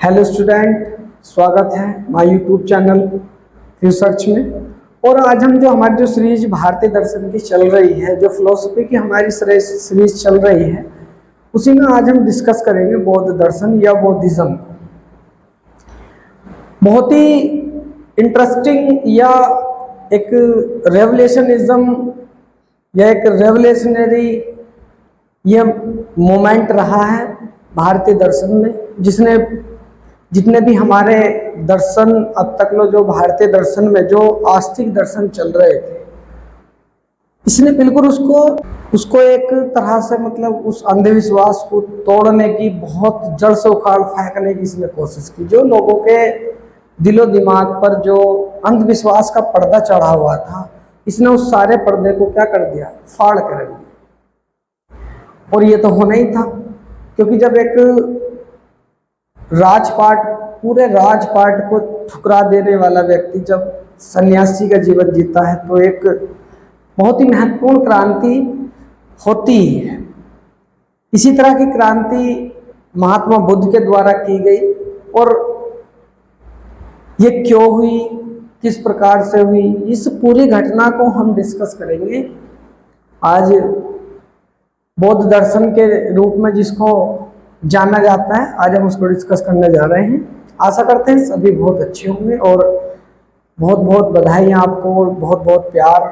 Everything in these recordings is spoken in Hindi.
हेलो स्टूडेंट, स्वागत है माय यूट्यूब चैनल रिसर्च में। और आज हम हमारी जो सीरीज भारतीय दर्शन की चल रही है, जो फिलोसफी की हमारी सीरीज चल रही है, उसी में आज हम डिस्कस करेंगे बौद्ध दर्शन या बौद्धिज्म। बहुत ही इंटरेस्टिंग या एक रेवोल्यूशनिज्म या एक रेवोल्यूशनरी ये मोमेंट रहा है भारतीय दर्शन में, जितने भी हमारे दर्शन अब तक जो भारतीय दर्शन में जो आस्तिक दर्शन चल रहे थे, इसने बिल्कुल उसको एक तरह से मतलब उस अंधविश्वास को तोड़ने की, बहुत जड़ से उखाड़ फेंकने की इसने कोशिश की। जो लोगों के दिलो दिमाग पर जो अंधविश्वास का पर्दा चढ़ा हुआ था, इसने उस सारे पर्दे को क्या कर दिया, फाड़ कर रख दिया। और ये तो होना ही था, क्योंकि जब एक राजपाट, पूरे राजपाट को ठुकरा देने वाला व्यक्ति जब सन्यासी का जीवन जीता है, तो एक बहुत ही महत्वपूर्ण क्रांति होती है। इसी तरह की क्रांति महात्मा बुद्ध के द्वारा की गई, और ये क्यों हुई, किस प्रकार से हुई, इस पूरी घटना को हम डिस्कस करेंगे आज। बौद्ध दर्शन के रूप में जिसको जाना जाता है, आज हम उसको डिस्कस करने जा रहे हैं। आशा करते हैं सभी बहुत अच्छे होंगे, और बहुत बहुत बधाई आपको, और बहुत बहुत प्यार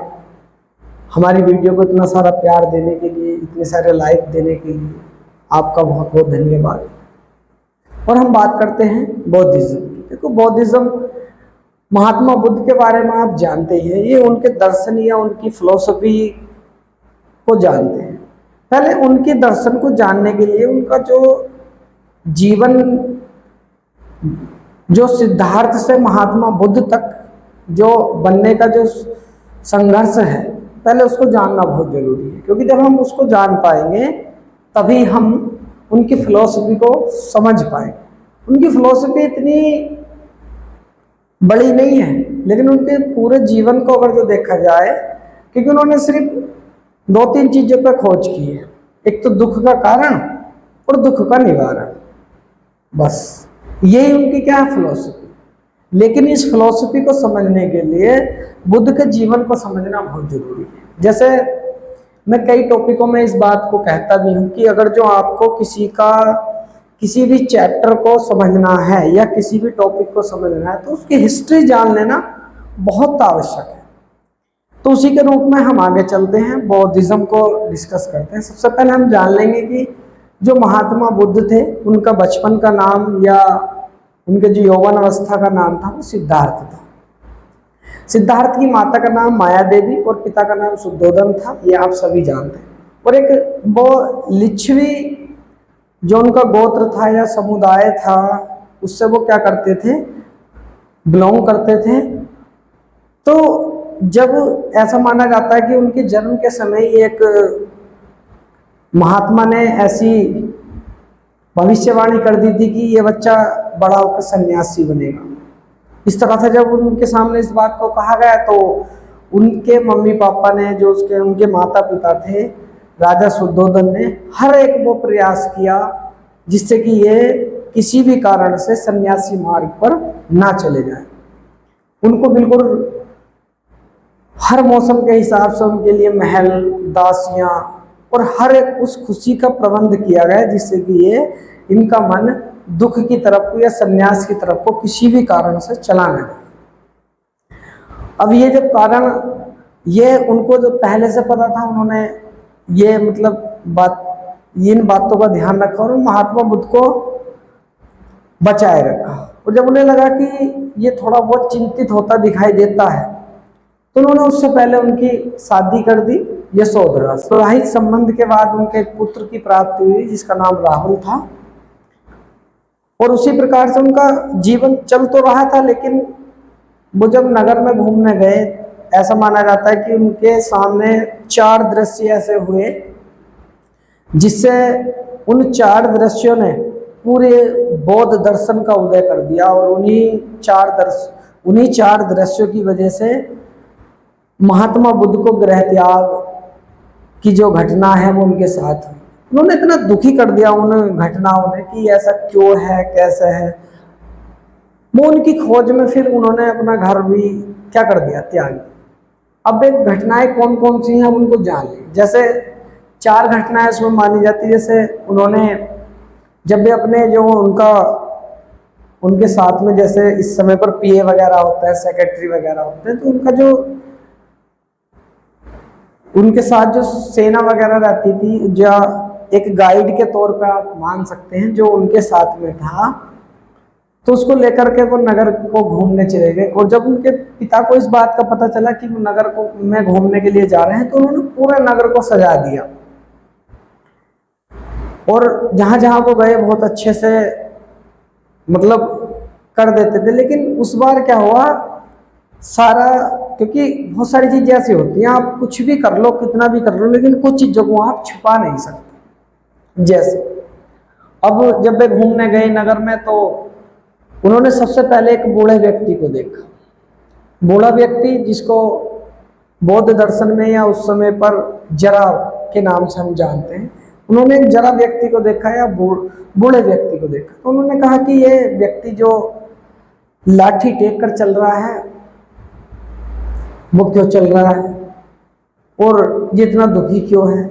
हमारी वीडियो को इतना सारा प्यार देने के लिए, इतने सारे लाइक देने के लिए आपका बहुत बहुत धन्यवाद। और हम बात करते हैं बौद्धिज्म की। देखो, बौद्धिज्म महात्मा बुद्ध के बारे में आप जानते हैं, ये उनके दर्शन या उनकी फिलोसफी को जानते हैं। पहले उनके दर्शन को जानने के लिए उनका जो जीवन, जो सिद्धार्थ से महात्मा बुद्ध तक जो बनने का जो संघर्ष है, पहले उसको जानना बहुत जरूरी है। क्योंकि जब हम उसको जान पाएंगे तभी हम उनकी फिलॉसफी को समझ पाएंगे। उनकी फिलॉसफी इतनी बड़ी नहीं है, लेकिन उनके पूरे जीवन को अगर जो देखा जाए, क्योंकि उन्होंने सिर्फ दो तीन चीजों पर खोज की है। एक तो दुख का कारण और दुख का निवारण, बस यही उनकी क्या है, फिलॉसफी। लेकिन इस फिलॉसफी को समझने के लिए बुद्ध के जीवन को समझना बहुत जरूरी है। जैसे मैं कई टॉपिकों में इस बात को कहता भी हूँ कि अगर जो आपको किसी भी चैप्टर को समझना है या किसी भी टॉपिक को समझना है, तो उसकी हिस्ट्री जान लेना बहुत आवश्यक है। तो उसी के रूप में हम आगे चलते हैं, बौद्धिज्म को डिस्कस करते हैं। सबसे पहले हम जान लेंगे कि जो महात्मा बुद्ध थे, उनका बचपन का नाम या उनके जो यौवन अवस्था का नाम था, वो सिद्धार्थ था। सिद्धार्थ की माता का नाम माया देवी और पिता का नाम शुद्धोदन था, ये आप सभी जानते हैं। और एक वो लिच्छवी जो उनका गोत्र था या समुदाय था, उससे वो क्या करते थे, बिलोंग करते थे। तो जब ऐसा माना जाता है कि उनके जन्म के समय एक महात्मा ने ऐसी भविष्यवाणी कर दी थी कि ये बच्चा बड़ा होकर सन्यासी बनेगा। इस तरह से जब उनके सामने इस बात को कहा गया, तो उनके मम्मी पापा ने, जो उनके माता पिता थे, राजा शुद्धोदन ने हर एक वो प्रयास किया जिससे कि ये किसी भी कारण से सन्यासी मार्ग पर ना चले जाए। उनको बिल्कुल हर मौसम के हिसाब से उनके लिए महल, दासियां और हर एक उस खुशी का प्रबंध किया गया जिससे कि ये इनका मन दुख की तरफ या सन्यास की तरफ को किसी भी कारण से चला न जाए। अब ये जब कारण, ये उनको जो पहले से पता था, उन्होंने ये मतलब इन बातों का ध्यान रखा और महात्मा बुद्ध को बचाए रखा। और जब उन्हें लगा कि ये थोड़ा बहुत चिंतित होता दिखाई देता है, तो उन्होंने उससे पहले उनकी शादी कर दी यशोधरा से। विवाहित संबंध के बाद उनके एक पुत्र की प्राप्ति हुई जिसका नाम राहुल था। और उसी प्रकार से उनका जीवन चल तो रहा था, लेकिन वो जब नगर में घूमने गए, ऐसा माना जाता है कि उनके सामने 4 दृश्य ऐसे हुए जिससे उन 4 दृश्यों ने पूरे बौद्ध दर्शन का उदय कर दिया। और उन्हीं 4 दृश्यों की वजह से महात्मा बुद्ध को गृह त्याग की जो घटना है वो उनके साथ हुई। उन्होंने इतना दुखी कर दिया उन घटनाओं ने कि ऐसा क्यों है, कैसे है। वो उनकी खोज में फिर उन्होंने अपना घर भी क्या कर दिया, त्याग दिया। अब एक घटनाएं कौन कौन सी हैं उनको जान ली। जैसे 4 घटनाएं उसमें मानी जाती है। जैसे उन्होंने जब भी अपने जो उनके साथ में, जैसे इस समय पर पीए वगैरह होता है, सेक्रेटरी वगैरह होते हैं, तो उनका जो उनके साथ जो सेना वगैरह रहती थी, जो एक गाइड के तौर पे आप मान सकते हैं, जो उनके साथ में था, तो उसको लेकर के वो नगर को घूमने चले गए। और जब उनके पिता को इस बात का पता चला कि वो नगर को में घूमने के लिए जा रहे हैं, तो उन्होंने पूरे नगर को सजा दिया और जहां जहां वो गए बहुत अच्छे से मतलब कर देते थे। लेकिन उस बार क्या हुआ, सारा, क्योंकि बहुत सारी चीजें ऐसी होती हैं, आप कुछ भी कर लो, कितना भी कर लो, लेकिन कुछ चीजों को आप छुपा नहीं सकते। जैसे अब जब वे घूमने गए नगर में, तो उन्होंने सबसे पहले एक बूढ़े व्यक्ति को देखा। बूढ़ा व्यक्ति जिसको बौद्ध दर्शन में या उस समय पर जरा के नाम से हम जानते हैं, उन्होंने एक जरा व्यक्ति को देखा या बूढ़े व्यक्ति को देखा। तो उन्होंने कहा कि ये व्यक्ति जो लाठी टेक कर चल रहा है, वो क्यों चल रहा है और ये इतना दुखी क्यों है।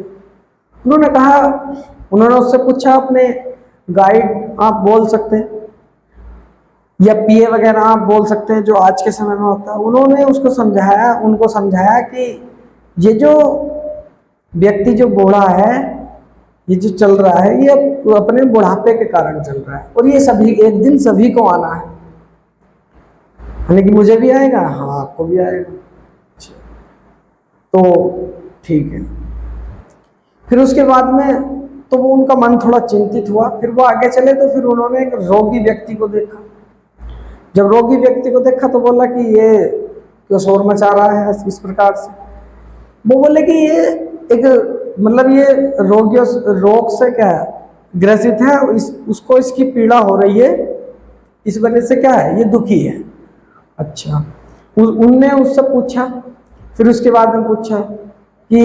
उन्होंने उससे पूछा, अपने गाइड आप बोल सकते हैं या पीए वगैरह आप बोल सकते हैं जो आज के समय में होता है। उन्होंने उनको समझाया कि ये जो व्यक्ति जो बूढ़ा है, ये जो चल रहा है, ये अपने बुढ़ापे के कारण चल रहा है और ये एक दिन सभी को आना है। यानी कि मुझे भी आएगा, हाँ आपको भी आएगा। तो ठीक है। फिर उसके बाद में तो वो उनका मन थोड़ा चिंतित हुआ। फिर वो आगे चले तो फिर उन्होंने एक रोगी व्यक्ति को देखा। जब रोगी व्यक्ति को देखा तो बोला कि ये क्यों शोर मचा रहा है इस प्रकार से। वो बोले कि ये एक मतलब ये रोग से क्या है, ग्रसित है, उसको इसकी पीड़ा हो रही है, इस वजह से क्या है, ये दुखी है। अच्छा, उनने उससे पूछा, फिर उसके बाद में पूछा कि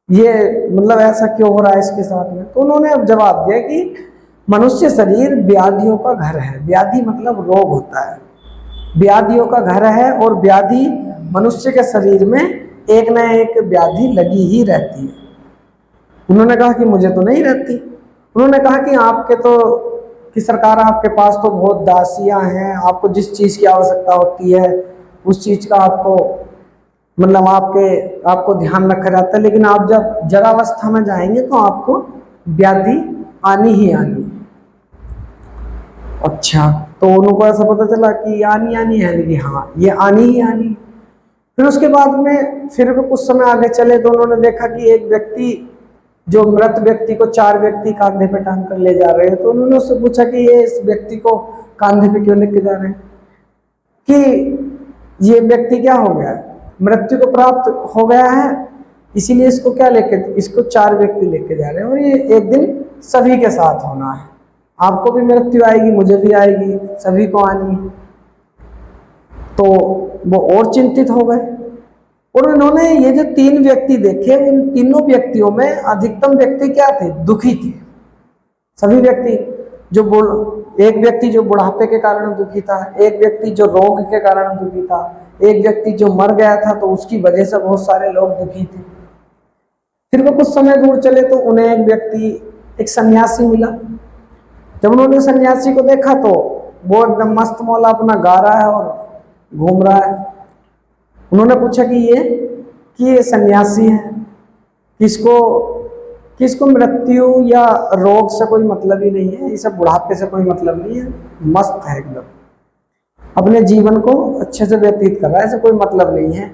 ये मतलब ऐसा क्यों हो रहा है इसके साथ में। तो उन्होंने अब जवाब दिया कि मनुष्य शरीर व्याधियों का घर है। व्याधि मतलब रोग होता है, व्याधियों का घर है और व्याधि मनुष्य के शरीर में एक न एक व्याधि लगी ही रहती है। उन्होंने कहा कि मुझे तो नहीं रहती। उन्होंने कहा कि आपके तो कि सरकार आपके पास तो बहुत दासियां हैं, आपको जिस चीज़ की आवश्यकता होती है उस चीज़ का आपको मतलब आपको ध्यान रखा जाता है, लेकिन आप जब जरावस्था में जाएंगे तो आपको व्याधि आनी ही आनी। अच्छा, तो उनको ऐसा पता चला कि आनी है, लेकिन हाँ ये आनी ही आनी। फिर उसके बाद में फिर भी कुछ समय आगे चले तो उन्होंने देखा कि एक व्यक्ति, जो मृत व्यक्ति को 4 व्यक्ति कांधे पे टांग कर ले जा रहे हैं। तो उन्होंने उससे पूछा कि ये इस व्यक्ति को कांधे पे क्यों लेके जा रहे हैं, कि ये व्यक्ति क्या हो गया, मृत्यु को प्राप्त हो गया है, इसीलिए इसको 4 व्यक्ति लेके जा रहे हैं और ये एक दिन सभी के साथ होना है। आपको भी मृत्यु आएगी, मुझे भी आएगी, सभी को आनी है। तो वो और चिंतित हो गए और उन्होंने ये जो 3 व्यक्ति देखे, उन तीनों व्यक्तियों में अधिकतम व्यक्ति क्या थे, दुखी थे। सभी व्यक्ति एक व्यक्ति जो बुढ़ापे के कारण दुखी था, एक व्यक्ति जो रोग के कारण दुखी था, एक व्यक्ति जो मर गया था तो उसकी वजह से बहुत सारे लोग दुखी थे। फिर वो कुछ समय दूर चले तो उन्हें एक सन्यासी मिला। जब उन्होंने सन्यासी को देखा तो वो एकदम मस्त मौला अपना गा रहा है और घूम रहा है। उन्होंने पूछा कि ये सन्यासी है, किसको मृत्यु या रोग से कोई मतलब ही नहीं है, इसे बुढ़ापे से कोई मतलब नहीं है, मस्त है एकदम, अपने जीवन को अच्छे से व्यतीत कर रहा है, इसे कोई मतलब नहीं है,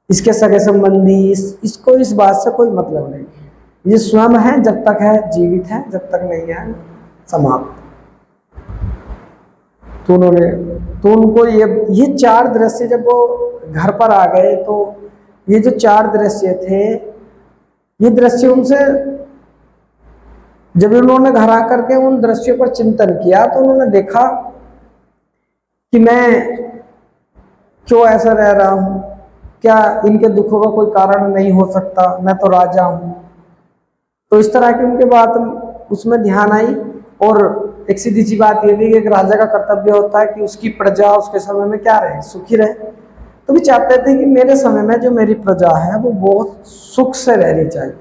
इसके सगे संबंधी इसको इस बात से कोई मतलब नहीं है, ये स्वयं है, जब तक है जीवित है, जब तक नहीं है समाप्त। तो उनको ये 4 दृश्य, जब वो घर पर आ गए तो ये जो 4 दृश्य थे, ये दृश्य उनसे, जब उन्होंने घर आकर के उन दृश्यों पर चिंतन किया तो उन्होंने देखा कि मैं क्यों ऐसा रह रहा हूं, क्या इनके दुखों का कोई कारण नहीं हो सकता, मैं तो राजा हूं। तो इस तरह की उनके बात उसमें ध्यान आई और एक सीधी सी बात ये भी कि एक राजा का कर्तव्य होता है कि उसकी प्रजा उसके समय में क्या रहे, सुखी रहे। तो भी चाहते थे कि मेरे समय में जो मेरी प्रजा है वो बहुत सुख से रहनी चाहिए।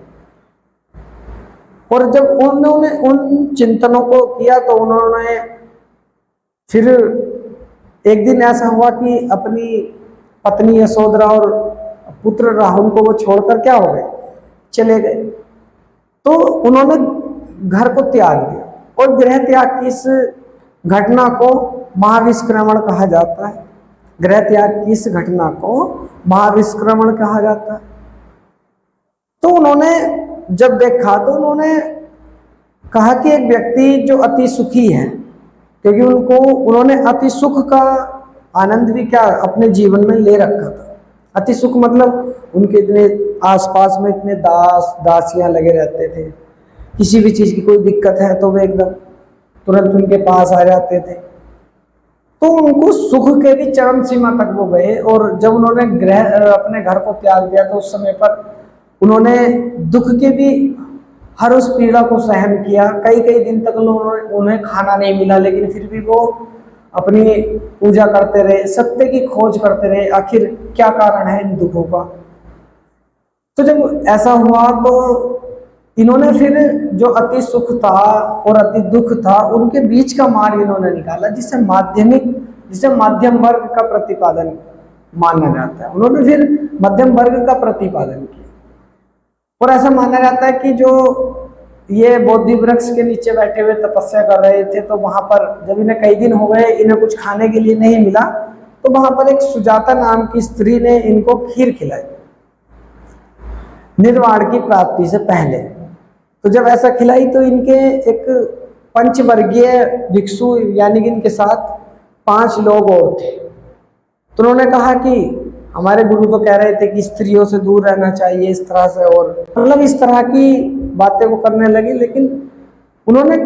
और जब उन्होंने उन चिंतनों को किया तो उन्होंने फिर एक दिन ऐसा हुआ कि अपनी पत्नी यशोधरा और पुत्र राहुल को वो छोड़कर क्या हो गए, चले गए। तो उन्होंने घर को त्याग दिया और गृह त्याग की इस घटना को महाविष्क्रमण कहा जाता है। गृह त्याग की इस घटना को महाविष्क्रमण कहा जाता है। तो उन्होंने जब देखा तो उन्होंने कहा कि एक व्यक्ति जो अति सुखी है, क्योंकि उन्होंने अति सुख का आनंद भी क्या अपने जीवन में ले रखा था। अति सुख मतलब उनके इतने आसपास में इतने दास दासियां लगे रहते थे, किसी भी चीज की कोई दिक्कत है तो वे एकदम तुरंत उनके पास आ जाते थे। तो उनको सुख के भी चरम सीमा तक वो गए। और जब उन्होंने अपने घर को त्याग दिया तो उस समय पर उन्होंने दुख के भी हर उस पीड़ा को सहन किया। कई कई दिन तक उन्हें खाना नहीं मिला, लेकिन फिर भी वो अपनी पूजा करते रहे, सत्य की खोज करते रहे, आखिर क्या कारण है इन दुखों का। तो जब ऐसा हुआ तो इन्होंने फिर जो अति सुख था और अति दुख था उनके बीच का मार्ग इन्होंने निकाला, जिसे मध्यम वर्ग का प्रतिपादन माना जाता है। उन्होंने फिर मध्यम वर्ग का प्रतिपादन किया। और ऐसा माना जाता है कि जो ये बोधि वृक्ष के नीचे बैठे हुए तपस्या कर रहे थे, तो वहां पर जब इन्हें कई दिन हो गए, इन्हें कुछ खाने के लिए नहीं मिला, तो वहां पर एक सुजाता नाम की स्त्री ने इनको खीर खिलाई निर्वाण की प्राप्ति से पहले। तो जब ऐसा खिलाई तो इनके एक पंचवर्गीय भिक्षु यानी कि इनके साथ 5 लोग और थे। तो उन्होंने कहा कि हमारे गुरु तो कह रहे थे कि स्त्रियों से दूर रहना चाहिए इस तरह से, और मतलब इस तरह की बातें वो करने लगे। लेकिन उन्होंने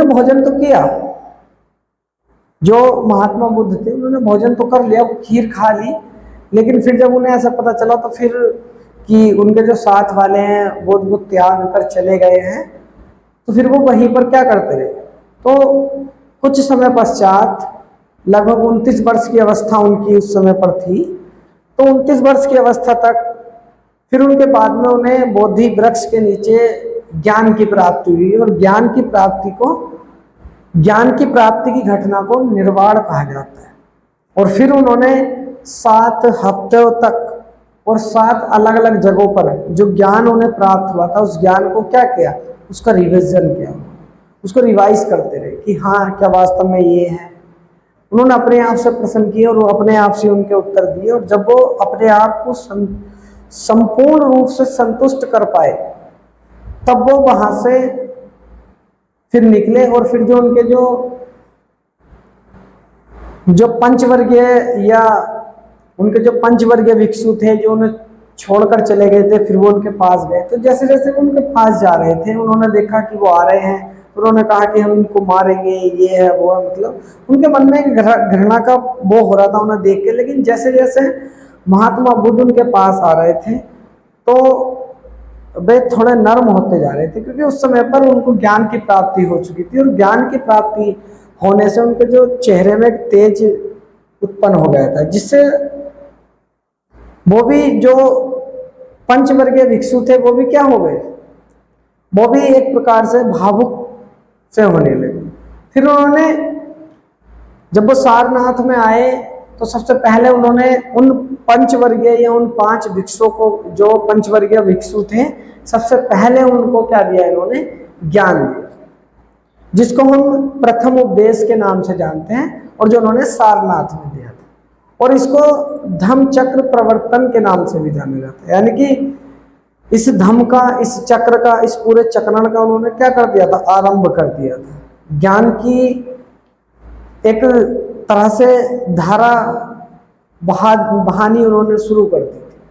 भोजन तो किया, जो महात्मा बुद्ध थे उन्होंने भोजन तो कर लिया, वो खीर खा ली। लेकिन फिर जब उन्हें ऐसा पता चला तो फिर कि उनके जो साथ वाले हैं वो त्याग कर चले गए हैं, तो फिर वो वहीं पर क्या करते रहे। तो कुछ समय पश्चात लगभग 29 वर्ष की अवस्था उनकी उस समय पर थी। तो 29 वर्ष की अवस्था तक फिर उनके बाद में उन्हें बोधि वृक्ष के नीचे ज्ञान की प्राप्ति हुई। और ज्ञान की प्राप्ति की घटना को निर्वाण कहा जाता है। और फिर उन्होंने 7 हफ्तों तक और 7 अलग अलग जगहों पर जो ज्ञान उन्हें प्राप्त हुआ था उस ज्ञान को क्या किया, उसका रिविजन किया, उसको रिवाइज करते रहे कि हाँ क्या वास्तव में ये है। उन्होंने अपने आप से प्रश्न किए और वो अपने आप से उनके उत्तर दिए। और जब वो अपने आप को संपूर्ण रूप से संतुष्ट कर पाए तब वो वहां से फिर निकले। और फिर जो उनके जो पंचवर्गीय या उनके जो पंचवर्गीय भिक्षु थे जो उन्हें छोड़कर चले गए थे, फिर वो उनके पास गए। तो जैसे जैसे वो उनके पास जा रहे थे उन्होंने देखा कि वो आ रहे हैं, उन्होंने कहा कि हम इनको मारेंगे, ये है वो है, मतलब उनके मन में घृणा का वो हो रहा था उन्हें देख के। लेकिन जैसे जैसे महात्मा बुद्ध उनके पास आ रहे थे तो वे थोड़े नर्म होते जा रहे थे, क्योंकि उस समय पर उनको ज्ञान की प्राप्ति हो चुकी थी। और ज्ञान की प्राप्ति होने से उनके जो चेहरे में तेज उत्पन्न हो गया था, जिससे वो भी जो पंचवर्गीय भिक्षु थे वो भी क्या हो गए, वो भी एक प्रकार से भावुक से होने लगे। फिर उन्होंने जब वो सारनाथ में आए तो सबसे पहले उन्होंने उन पंचवर्गीय या उन 5 भिक्षुओं को, जो पंचवर्गीय भिक्षु थे, सबसे पहले उनको क्या दिया, इन्होंने ज्ञान दिया, जिसको हम प्रथम उपदेश के नाम से जानते हैं और जो उन्होंने सारनाथ में दिया था। और इसको धम्म चक्र प्रवर्तन के नाम से भी जाना जाता है। यानी कि इस धम्म का, इस चक्र का, इस पूरे चक्रण का उन्होंने क्या कर दिया था, आरंभ कर दिया था। ज्ञान की एक तरह से धारा बहानी उन्होंने शुरू कर दी थी।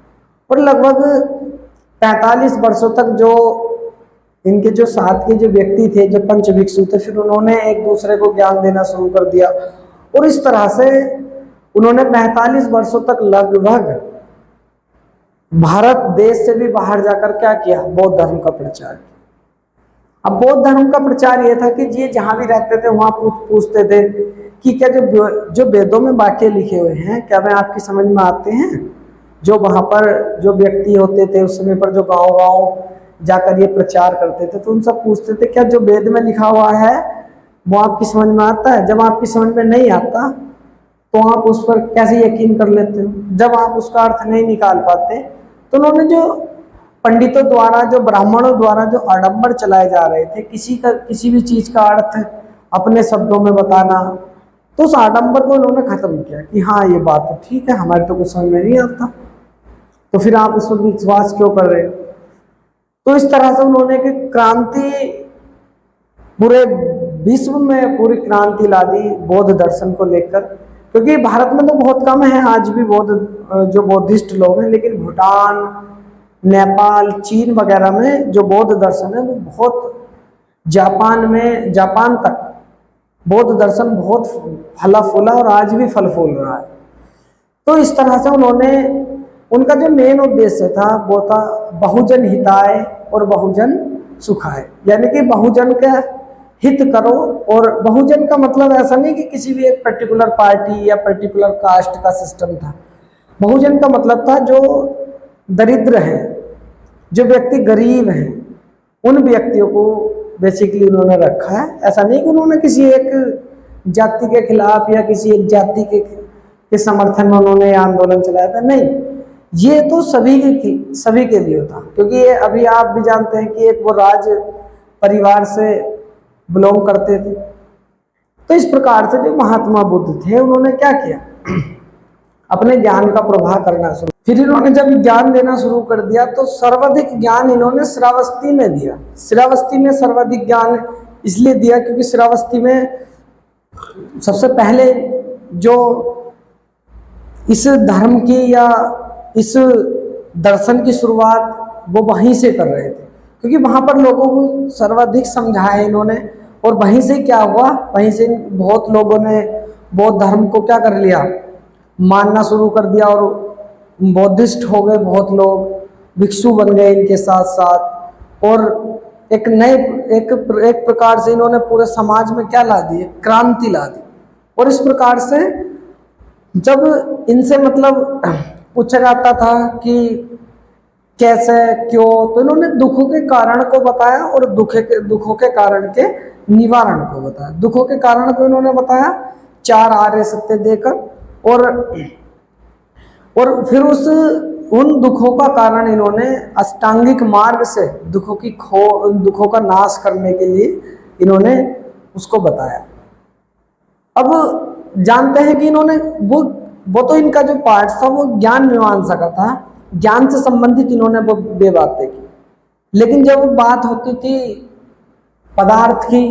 और लगभग 45 वर्षों तक जो इनके जो साथ के जो व्यक्ति थे, जो पंच भिक्षु थे, फिर उन्होंने एक दूसरे को ज्ञान देना शुरू कर दिया। और इस तरह से उन्होंने 45 वर्षों तक लगभग भारत देश से भी बाहर जाकर क्या किया, बौद्ध धर्म का प्रचार किया। अब बौद्ध धर्म का प्रचार ये था कि ये जहाँ भी रहते थे वहाँ पूछते थे कि क्या जो वेदों में वाक्य लिखे हुए हैं क्या वे आपकी समझ में आते हैं। जो वहाँ पर जो व्यक्ति होते थे उस समय पर जो गांव गांव जाकर ये प्रचार करते थे तो उन सब पूछते थे क्या जो वेद में लिखा हुआ है वो आपकी समझ में आता है। जब आपकी समझ में नहीं आता तो आप उस पर कैसे यकीन कर लेते हो। जब आप उसका अर्थ नहीं निकाल पाते तो उन्होंने जो पंडितों द्वारा जो ब्राह्मणों द्वारा जो आडंबर चलाए जा रहे थे किसी भी चीज का अर्थ अपने शब्दों में बताना, तो उस आडंबर को उन्होंने खत्म किया कि हाँ ये बात तो ठीक है, हमारे तो कुछ समझ में नहीं आता, तो फिर आप उस पर विश्वास क्यों कर रहे हो। तो इस तरह से उन्होंने एक क्रांति पूरे विश्व में पूरी क्रांति ला दी बौद्ध दर्शन को लेकर। क्योंकि भारत में तो बहुत कम है आज भी बौद्ध जो बौद्धिस्ट लोग हैं, लेकिन भूटान, नेपाल, चीन वगैरह में जो बौद्ध दर्शन है वो बहुत, जापान तक बौद्ध दर्शन बहुत फला फूला और आज भी फल फूल रहा है। तो इस तरह से उन्होंने, उनका जो मेन उद्देश्य था वो था बहुजन हिताय और बहुजन सुखाय, यानी कि बहुजन का हित करो। और बहुजन का मतलब ऐसा नहीं कि किसी भी एक पर्टिकुलर पार्टी या पर्टिकुलर कास्ट का सिस्टम था। बहुजन का मतलब था जो दरिद्र है, जो व्यक्ति गरीब हैं, उन व्यक्तियों को बेसिकली उन्होंने रखा है। ऐसा नहीं कि उन्होंने किसी एक जाति के खिलाफ या किसी एक जाति के समर्थन में उन्होंने आंदोलन चलाया था, नहीं, ये तो सभी के लिए था। क्योंकि ये अभी आप भी जानते हैं कि एक वो राज परिवार से बिलोंग करते थे। तो इस प्रकार से जो महात्मा बुद्ध थे उन्होंने क्या किया, अपने ज्ञान का प्रवाह करना शुरू। फिर इन्होंने जब ज्ञान देना शुरू कर दिया तो सर्वाधिक ज्ञान इन्होंने श्रावस्ती में दिया। श्रावस्ती में सर्वाधिक ज्ञान इसलिए दिया क्योंकि श्रावस्ती में सबसे पहले जो इस धर्म की या इस दर्शन की शुरुआत वो वहीं से कर रहे थे। क्योंकि वहाँ पर लोगों को सर्वाधिक समझाया इन्होंने, और वहीं से क्या हुआ, वहीं से बहुत लोगों ने बौद्ध धर्म को क्या कर लिया, मानना शुरू कर दिया और बौद्धिस्ट हो गए। बहुत लोग भिक्षु बन गए इनके साथ साथ, और एक प्रकार से इन्होंने पूरे समाज में क्या ला दी, क्रांति ला दी। और इस प्रकार से जब इनसे मतलब पूछा जाता था कि कैसे क्यों, तो इन्होंने दुखों के कारण को बताया और दुखों के कारण के निवारण को बताया। दुखों के कारण को इन्होंने बताया 4 आर्य सत्य देकर, और फिर उन दुखों का कारण इन्होंने अष्टांगिक मार्ग से दुखों का नाश करने के लिए इन्होंने उसको बताया। अब जानते हैं कि इन्होंने वो तो इनका जो पार्ट था वो ज्ञान मीमांसा का था, ज्ञान से संबंधित इन्होंने वो बातें की। लेकिन जब बात होती थी पदार्थ की,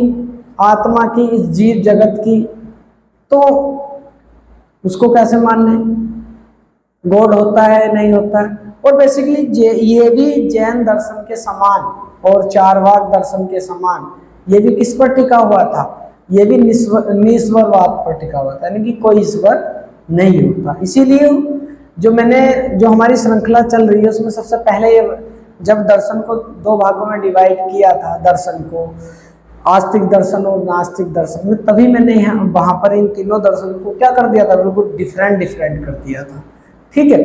आत्मा की, इस जीव जगत की, तो उसको कैसे मानने, गॉड होता है नहीं होता है। और बेसिकली ये भी जैन दर्शन के समान और चारवाक दर्शन के समान ये भी किस पर टिका हुआ था, ये भी निस्वरवाद पर टिका हुआ था, यानी कि कोई ईश्वर नहीं होता। इसीलिए जो हमारी श्रृंखला चल रही है उसमें सबसे पहले जब दर्शन को 2 भागों में डिवाइड किया था, दर्शन को आस्तिक दर्शन और नास्तिक दर्शन में, तभी मैंने वहां पर इन तीनों दर्शन को क्या कर दिया था, बिल्कुल डिफरेंट कर दिया था। ठीक है,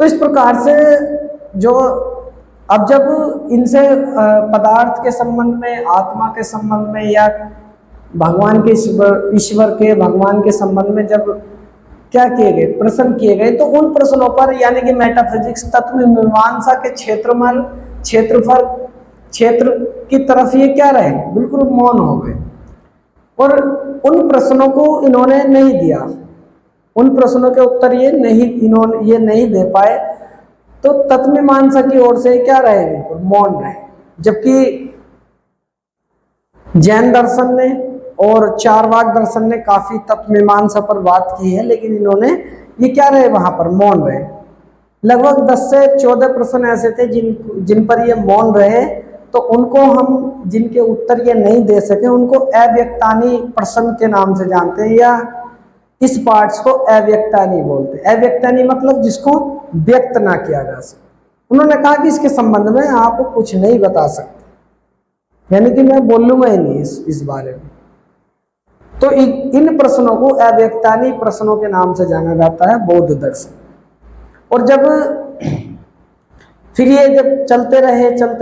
तो इस प्रकार से जो अब जब इनसे पदार्थ के संबंध में, आत्मा के संबंध में या भगवान के ईश्वर के भगवान के संबंध में जब क्या किए गए, प्रश्न किए गए, तो उन प्रश्नों पर यानी कि मेटाफिजिक्स तत्व मीमांसा के क्षेत्र की तरफ ये क्या रहे, बिल्कुल मौन हो गए और उन प्रश्नों को इन्होंने नहीं दिया, उन प्रश्नों के उत्तर ये नहीं दे पाए। तो तत्व मीमांसा की ओर से क्या रहे, बिल्कुल मौन रहे। जबकि जैन दर्शन ने और चारवाक दर्शन ने काफी तत्व मीमांसा पर बात की है, लेकिन इन्होंने ये क्या रहे, वहां पर मौन रहे। लगभग 10 से 14 प्रश्न ऐसे थे जिन पर ये मौन रहे, तो उनको हम जिनके उत्तर ये नहीं दे सके उनको अव्यक्तानी प्रश्न के नाम से जानते हैं, या इस पार्ट्स को अव्यक्तानी बोलते हैं। अव्यक्तानी मतलब जिसको व्यक्त ना किया जा सके। उन्होंने कहा कि इसके संबंध में आप कुछ नहीं बता सकते, यानी कि मैं बोलूंगा ही नहीं इस बारे में। तो इन प्रश्नों को अव्यक्तानी प्रश्नों के नाम से जाना जाता है बौद्ध दर्शन। और जब फिर ये जब चलते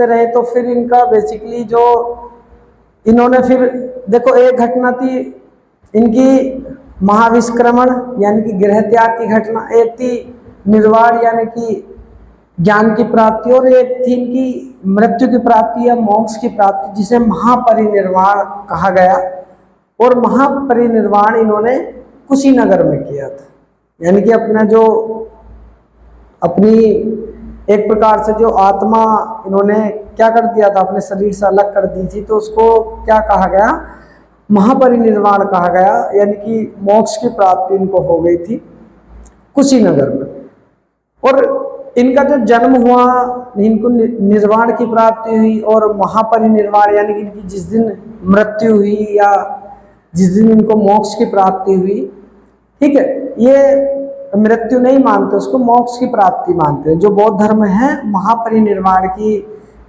रहे तो फिर इनका बेसिकली जो इन्होंने फिर देखो, एक घटना थी इनकी महाविष्क्रमण यानी कि गृह त्याग की घटना, एक थी निर्वाण यानी कि ज्ञान की प्राप्ति, और एक थी इनकी मृत्यु की प्राप्ति या मोक्ष की प्राप्ति जिसे महापरिनिर्वाण कहा गया। और महापरिनिर्वाण इन्होंने कुशीनगर में किया था, यानी कि अपनी एक प्रकार से जो आत्मा इन्होंने क्या कर दिया था, अपने शरीर से अलग कर दी थी, तो उसको क्या कहा गया, महापरिनिर्वाण कहा गया, यानी कि मोक्ष की प्राप्ति इनको हो गई थी कुशीनगर में। और इनका जो जन्म हुआ, इनको निर्वाण की प्राप्ति हुई, और महापरिनिर्वाण यानी कि इनकी जिस दिन मृत्यु हुई या जिस दिन इनको मोक्ष की प्राप्ति हुई, ठीक है, ये मृत्यु नहीं मानते, उसको मोक्ष की प्राप्ति मानते हैं। जो बौद्ध धर्म है महापरिनिर्वाण की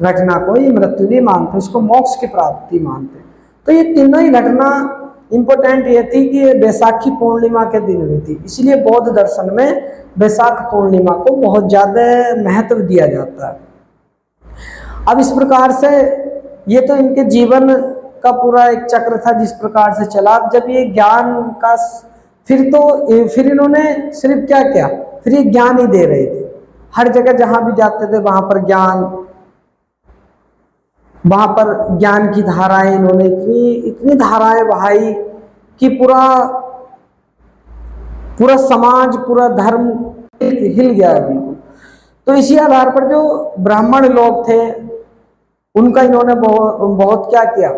घटना को ये मृत्यु नहीं मानते, उसको मोक्ष की प्राप्ति मानते हैं। तो ये तीनों ही घटना इंपॉर्टेंट ये थी कि ये बैसाखी पूर्णिमा के दिन हुई थी, इसलिए बौद्ध दर्शन में बैसाख पूर्णिमा को बहुत ज्यादा महत्व दिया जाता है। अब इस प्रकार से ये तो इनके जीवन का पूरा एक चक्र था जिस प्रकार से चला। जब ये ज्ञान का फिर इन्होंने सिर्फ क्या किया, फिर ये ज्ञान ही दे रहे थे, हर जगह जहां भी जाते थे वहां पर ज्ञान की धाराएं, इन्होंने इतनी धाराएं बहाई कि पूरा समाज, पूरा धर्म हिल गया बिल्कुल। तो इसी आधार पर जो ब्राह्मण लोग थे उनका इन्होंने बहुत क्या किया,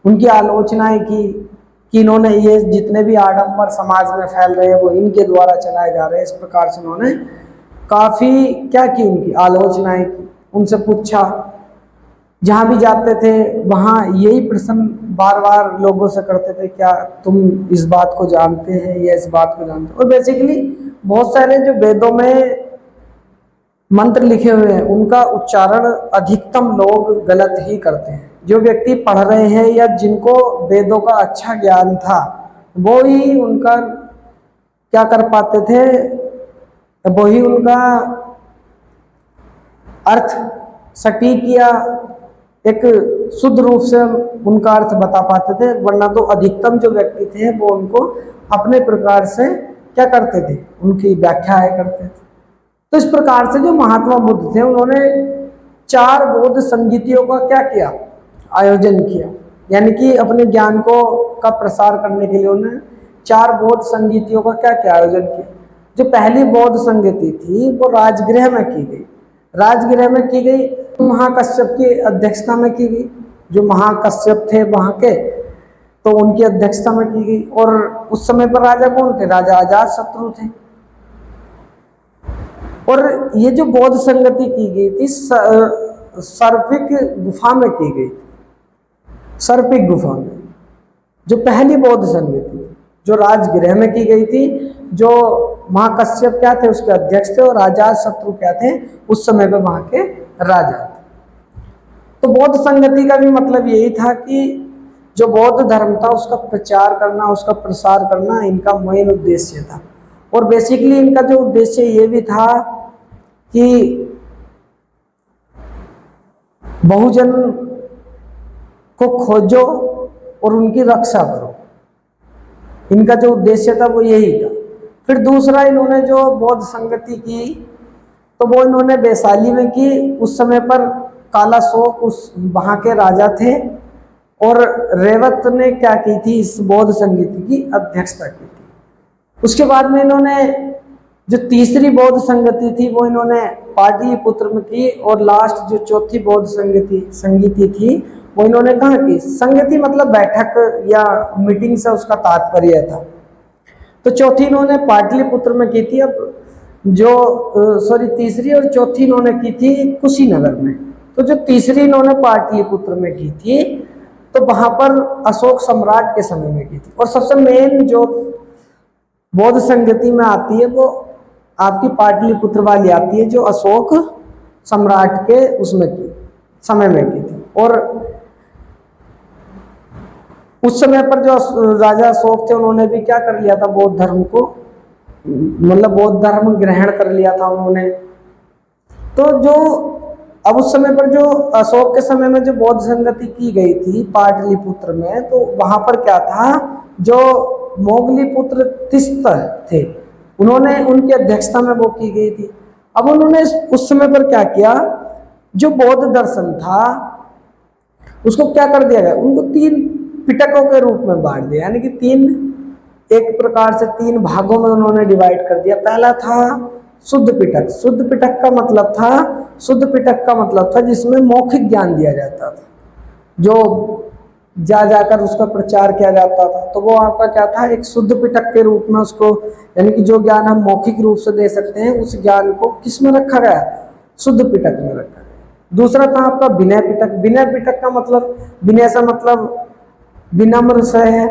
उनकी आलोचनाएं की कि इन्होंने ये जितने भी आडंबर समाज में फैल रहे हैं वो इनके द्वारा चलाए जा रहे हैं। इस प्रकार से उन्होंने काफी क्या की, उनकी आलोचनाएं की, उनसे पूछा, जहां भी जाते थे वहां यही प्रश्न बार बार लोगों से करते थे, क्या तुम इस बात को जानते हैं या इस बात को जानते हो। और बेसिकली बहुत सारे जो वेदों में मंत्र लिखे हुए हैं उनका उच्चारण अधिकतम लोग गलत ही करते हैं। जो व्यक्ति पढ़ रहे हैं या जिनको वेदों का अच्छा ज्ञान था वो ही उनका क्या कर पाते थे, वो ही उनका अर्थ सटीक या एक शुद्ध रूप से उनका अर्थ बता पाते थे, वरना तो अधिकतम जो व्यक्ति थे वो उनको अपने प्रकार से क्या करते थे, उनकी व्याख्याएं करते थे। तो इस प्रकार से जो महात्मा बुद्ध थे उन्होंने 4 बौद्ध संगीतियों का क्या किया, आयोजन किया, यानी कि अपने ज्ञान का प्रसार करने के लिए उन्होंने 4 बौद्ध संगीतियों का क्या किया, आयोजन किया। जो पहली बौद्ध संगीति थी वो राजगृह में की गई, महाकश्यप की अध्यक्षता में की गई। जो महाकश्यप थे वहां के, तो उनकी अध्यक्षता में की गई। और उस समय पर राजा कौन थे, राजा अजातशत्रु थे। और ये जो बौद्ध संगति की गई थी सर्पिक गुफा में की गई, सर्पिक गुफा में, जो पहली बौद्ध संगति जो राजगृह में की गई थी। जो महाकश्यप क्या थे, उसके अध्यक्ष थे, और अजातशत्रु क्या थे, उस समय पर वहां के राजा थे। तो बौद्ध संगति का भी मतलब यही था कि जो बौद्ध धर्म था उसका प्रचार करना, उसका प्रसार करना इनका मेन उद्देश्य था। और बेसिकली इनका जो उद्देश्य ये भी था कि बहुजन को खोजो और उनकी रक्षा करो, इनका जो उद्देश्य था वो यही था। फिर दूसरा इन्होंने जो बौद्ध संगति की तो वो इन्होंने वैशाली में की। उस समय पर कालाशोक उस वहाँ के राजा थे, और रेवत ने क्या की थी, इस बौद्ध संगति की अध्यक्षता की थी। उसके बाद में इन्होंने जो तीसरी बौद्ध संगति थी वो इन्होंने पाटलिपुत्र में की, और लास्ट जो चौथी बौद्ध संगति थी वो इन्होंने कहाँ की, संगति मतलब बैठक या मीटिंग से उसका तात्पर्य था। तो चौथी इन्होंने पाटलिपुत्र में की थी। अब तीसरी और चौथी इन्होंने की थी कुशीनगर में। तो जो तीसरी इन्होंने पाटलिपुत्र में की थी तो वहां पर अशोक सम्राट के समय में की थी। और सबसे मेन जो बौद्ध संगति में आती है वो आपकी पाटलिपुत्र वाली आती है, जो अशोक सम्राट के उसमें की समय में की थी। और उस समय पर जो राजा अशोक थे उन्होंने भी क्या कर लिया था, बौद्ध धर्म को, मतलब बौद्ध धर्म ग्रहण कर लिया था उन्होंने। तो जो अब उस समय पर जो अशोक के समय में जो बौद्ध संगति की गई थी पाटलिपुत्र में, तो वहां पर क्या था, जो मोगलीपुत्र तीस्थ थे उन्होंने, उनकी अध्यक्षता में वो की गई थी। अब उन्होंने उस समय पर क्या किया, जो बौद्ध दर्शन था उसको क्या कर दिया गया, उनको 3 पिटकों के रूप में बांट दिया, यानी कि 3, एक प्रकार से 3 भागों में उन्होंने डिवाइड कर दिया। पहला था शुद्ध पिटक। शुद्ध पिटक का मतलब था, शुद्ध पिटक का मतलब था जिसमें मौखिक ज्ञान दिया जाता था, जो जा जाकर उसका प्रचार किया जाता था। तो वो आपका क्या था, एक शुद्ध पिटक के रूप में उसको, यानी कि जो ज्ञान हम मौखिक रूप से दे सकते हैं उस ज्ञान को किस में रखा गया, शुद्ध पिटक में रखा गया। दूसरा था आपका विनय पिटक। विनय पिटक का मतलब, विनय से मतलब विनम्र से है,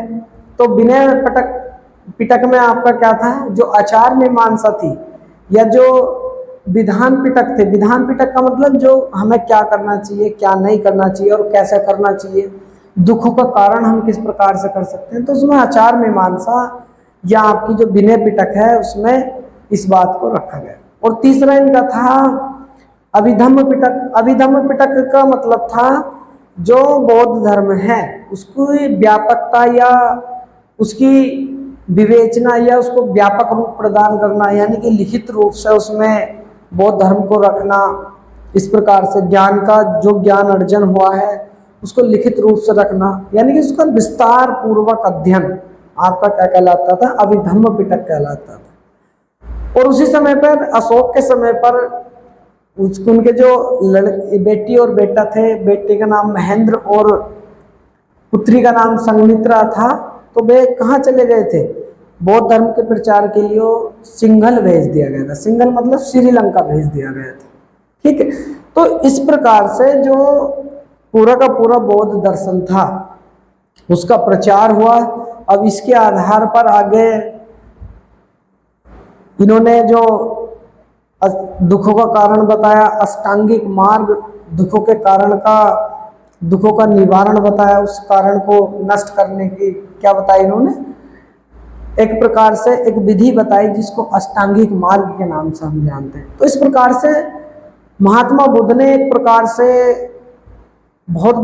तो विनय पिटक में आपका क्या था, जो आचार मीमांसा थी या जो विधान पिटक थे, विधान पिटक का मतलब जो हमें क्या करना चाहिए, क्या नहीं करना चाहिए और कैसे करना चाहिए, दुखों का कारण हम किस प्रकार से कर सकते हैं, तो उसमें आचार मीमांसा या आपकी जो विनय पिटक है उसमें इस बात को रखा गया। और तीसरा इनका था अभिधम्म पिटक। अभिधम्म पिटक का मतलब था जो बौद्ध धर्म है उसकी व्यापकता या उसकी विवेचना या उसको व्यापक रूप प्रदान करना, यानी कि लिखित रूप से उसमें बौद्ध धर्म को रखना, इस प्रकार से ज्ञान का जो ज्ञान अर्जन हुआ है उसको लिखित रूप से रखना, यानी कि उसका विस्तार पूर्वक अध्ययन आपका क्या कहलाता था, अभिधम्म पिटक कहलाता था। और उसी समय पर अशोक के समय पर उनके जो बेटी और बेटा थे, बेटे का नाम महेंद्र और पुत्री का नाम संघमित्रा था, तो वे कहाँ चले गए थे, बौद्ध धर्म के प्रचार के लिए सिंघल भेज दिया गया था। सिंघल मतलब श्रीलंका भेज दिया गया था, ठीक है। तो इस प्रकार से जो पूरा का पूरा बौद्ध दर्शन था उसका प्रचार हुआ। अब इसके आधार पर आगे इन्होंने जो दुखों का कारण बताया, अष्टांगिक मार्ग, दुखों के कारण का, दुखों का निवारण बताया, उस कारण को नष्ट करने की क्या बताया इन्होंने, एक प्रकार से एक विधि बताई जिसको अष्टांगिक मार्ग के नाम से हम जानते हैं। तो इस प्रकार से महात्मा बुद्ध ने एक प्रकार से बहुत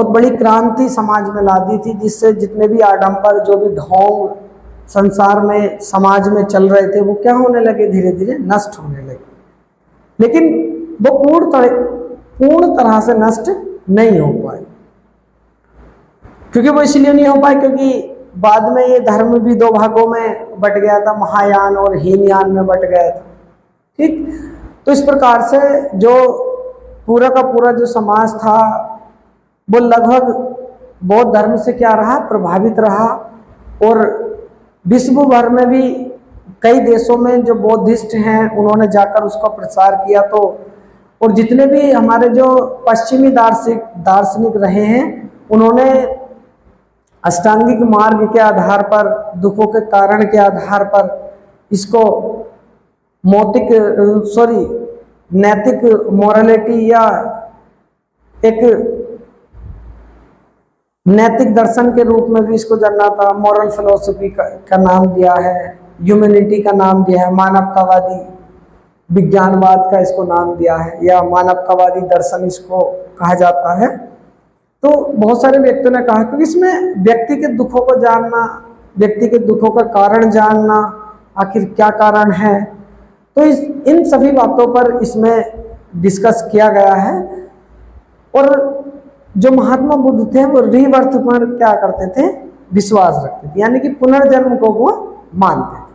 बड़ी क्रांति समाज में ला दी थी, जिससे जितने भी आडंबर, जो भी ढोंग संसार में समाज में चल रहे थे वो क्या होने लगे, धीरे धीरे नष्ट होने लगे। लेकिन वो पूर्ण तरह से नष्ट नहीं हो पाए। क्योंकि वो इसलिए नहीं हो पाए क्योंकि बाद में ये धर्म भी 2 भागों में बट गया था, महायान और हीनयान में बट गया था, ठीक। तो इस प्रकार से जो पूरा का पूरा जो समाज था वो लगभग बौद्ध धर्म से क्या रहा, प्रभावित रहा। और विश्व भर में भी कई देशों में जो बौद्धिस्ट हैं उन्होंने जाकर उसका प्रसार किया। तो और जितने भी हमारे जो पश्चिमी दार्शनिक रहे हैं उन्होंने अष्टांगिक मार्ग के आधार पर, दुखों के कारण के आधार पर इसको नैतिक मोरालिटी या एक नैतिक दर्शन के रूप में भी इसको जानना था। मॉरल फिलोसफी का नाम दिया है, ह्यूमैनिटी का नाम दिया है, मानवतावादी विज्ञानवाद का इसको नाम दिया है, या मानवतावादी दर्शन इसको कहा जाता है। तो बहुत सारे व्यक्तियों ने कहा क्योंकि इसमें व्यक्ति के दुखों को जानना, व्यक्ति के दुखों का कारण जानना, आखिर क्या कारण है, तो इन सभी बातों पर इसमें डिस्कस किया गया है। और जो महात्मा बुद्ध थे वो रीबर्थ पर क्या करते थे, विश्वास रखते थे, यानी कि पुनर्जन्म को वो मानते थे।